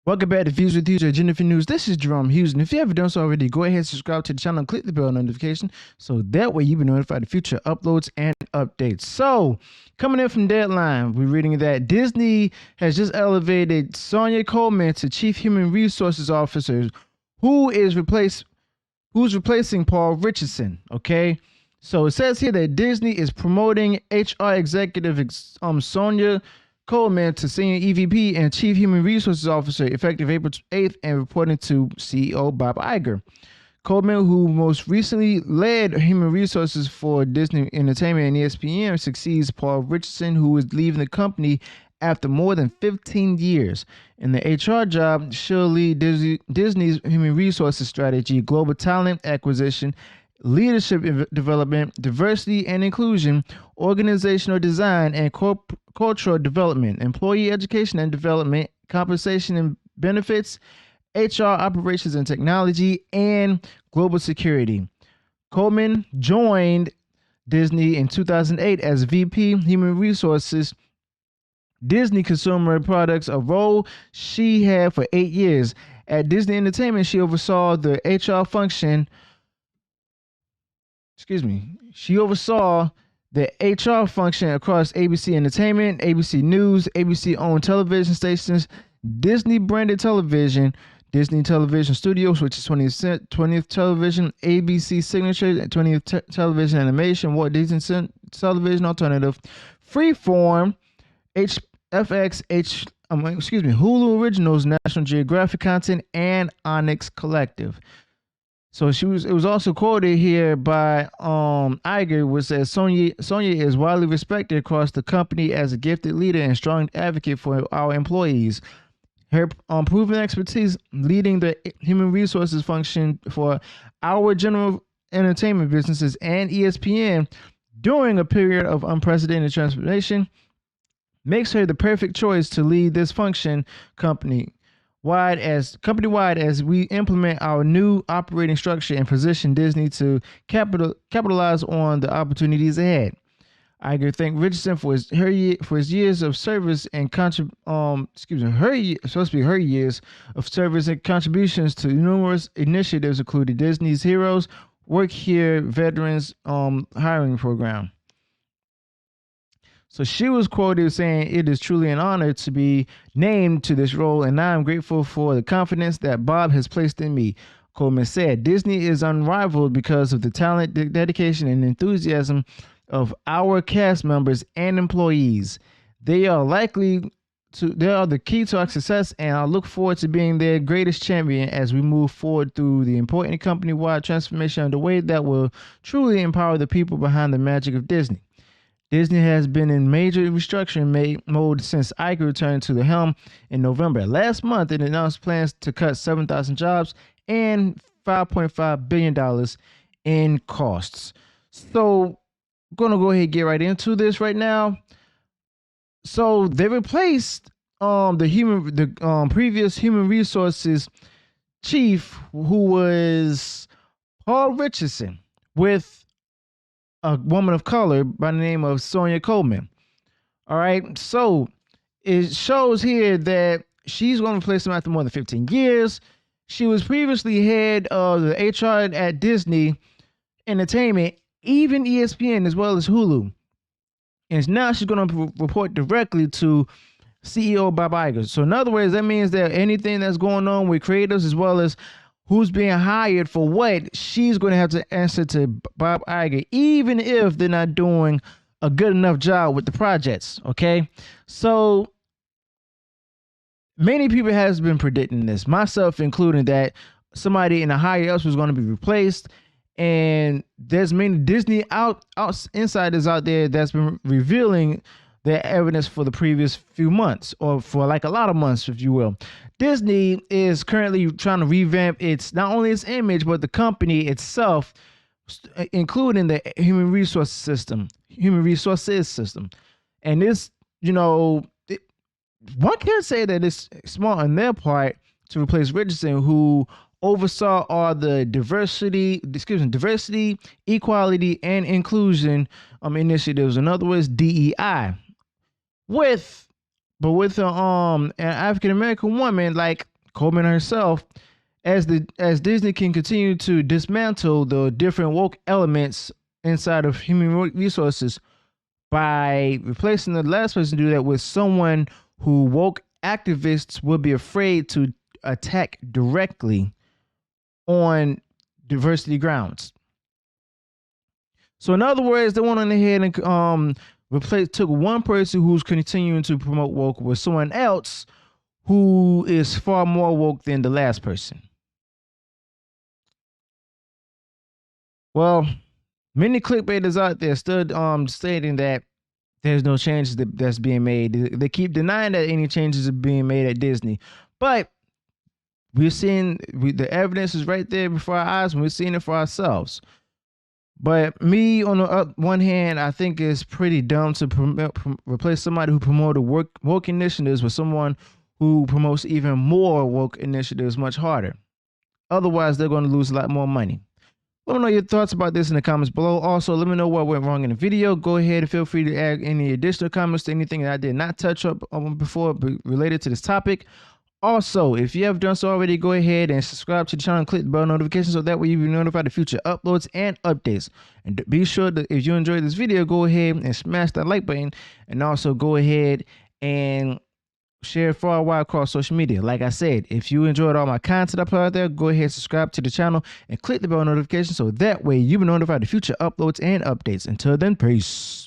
Welcome back to Views with Future Jennifer News. This is Jerome Hughes, and if you haven't done so already, go ahead and subscribe to the channel and click the bell notification so that way you'll be notified of future uploads and updates. So, coming in from Deadline, we're reading that Disney has just elevated Sonia Coleman to Chief Human Resources Officer, who's replacing Paul Richardson. Okay, so it says here that Disney is promoting HR executive Sonia Coleman to Senior EVP and Chief Human Resources Officer effective April 8th and reporting to CEO Bob Iger. Coleman, who most recently led human resources for Disney Entertainment and ESPN, succeeds Paul Richardson, who is leaving the company after more than 15 years. In the HR job, she'll lead Disney's human resources strategy, global talent acquisition, leadership development, diversity and inclusion, organizational design and cultural development, employee education and development, compensation and benefits, HR operations and technology, and global security. Coleman joined Disney in 2008 as VP Human Resources, Disney Consumer Products, a role she had for 8 years. At Disney Entertainment, she oversaw the HR function. She oversaw the HR function across ABC Entertainment, ABC News, ABC-owned television stations, Disney branded television, Disney Television Studios, which is 20th Television, ABC Signature, 20th Television Animation, Walt Disney Television Alternative, Freeform, Hulu Originals, National Geographic Content, and Onyx Collective. So it was also quoted here by Iger, which says Sonia is widely respected across the company as a gifted leader and strong advocate for our employees. Her proven expertise leading the human resources function for our general entertainment businesses and ESPN during a period of unprecedented transformation makes her the perfect choice to lead this function company-wide as we implement our new operating structure and position Disney to capitalize on the opportunities ahead. Iger thanked Richardson for his years of service and her years of service and contributions to numerous initiatives, including Disney's Heroes Work Here Veterans hiring program. So she was quoted saying, "It is truly an honor to be named to this role, and I am grateful for the confidence that Bob has placed in me." Coleman said, "Disney is unrivaled because of the talent, dedication, and enthusiasm of our cast members and employees. They are the key to our success, and I look forward to being their greatest champion as we move forward through the important company-wide transformation underway that will truly empower the people behind the magic of Disney." Disney has been in major restructuring mode since Iger returned to the helm in November. Last month, it announced plans to cut 7,000 jobs and $5.5 billion in costs. So, I'm going to go ahead and get right into this right now. So, they replaced the previous human resources chief, who was Paul Richardson, with a woman of color by the name of Sonia Coleman. All right. So it shows here that she's going to replace him after more than 15 years. She was previously head of the HR at Disney Entertainment, even ESPN, as well as Hulu. And now she's going to report directly to CEO Bob Iger. So in other words, that means that anything that's going on with creators as well as who's being hired for what, she's going to have to answer to Bob Iger, even if they're not doing a good enough job with the projects. Okay, so many people has been predicting this, myself including, that somebody in the higher ups was going to be replaced. And there's many Disney insiders out there that's been revealing their evidence for the previous few months, or for like a lot of months, if you will. Disney is currently trying to revamp not only its image, but the company itself, including the human resources system. And this, one can say that it's smart on their part to replace Richardson, who oversaw all the diversity, equality, and inclusion initiatives. In other words, DEI. With an African American woman, like, Coleman herself, as Disney can continue to dismantle the different woke elements inside of human resources by replacing the last person to do that with someone who woke activists would be afraid to attack directly on diversity grounds. So in other words, they went on ahead and took one person who's continuing to promote woke with someone else who is far more woke than the last person. Well, many clickbaiters out there still stating that there's no changes that's being made. They keep denying that any changes are being made at Disney, but we're seeing the evidence is right there before our eyes, and we're seeing it for ourselves. But me, on the one hand, I think it's pretty dumb to replace somebody who promoted woke initiatives with someone who promotes even more woke initiatives much harder. Otherwise, they're going to lose a lot more money. Let me know your thoughts about this in the comments below. Also, let me know what went wrong in the video. Go ahead and feel free to add any additional comments to anything that I did not touch up on before related to this topic. Also, if you have done so already, go ahead and subscribe to the channel and click the bell notification so that way you'll be notified of future uploads and updates. And be sure that if you enjoyed this video, go ahead and smash that like button, and also go ahead and share it far and wide across social media. Like I said, if you enjoyed all my content I put out there, go ahead and subscribe to the channel and click the bell notification so that way you'll be notified of future uploads and updates. Until then, peace.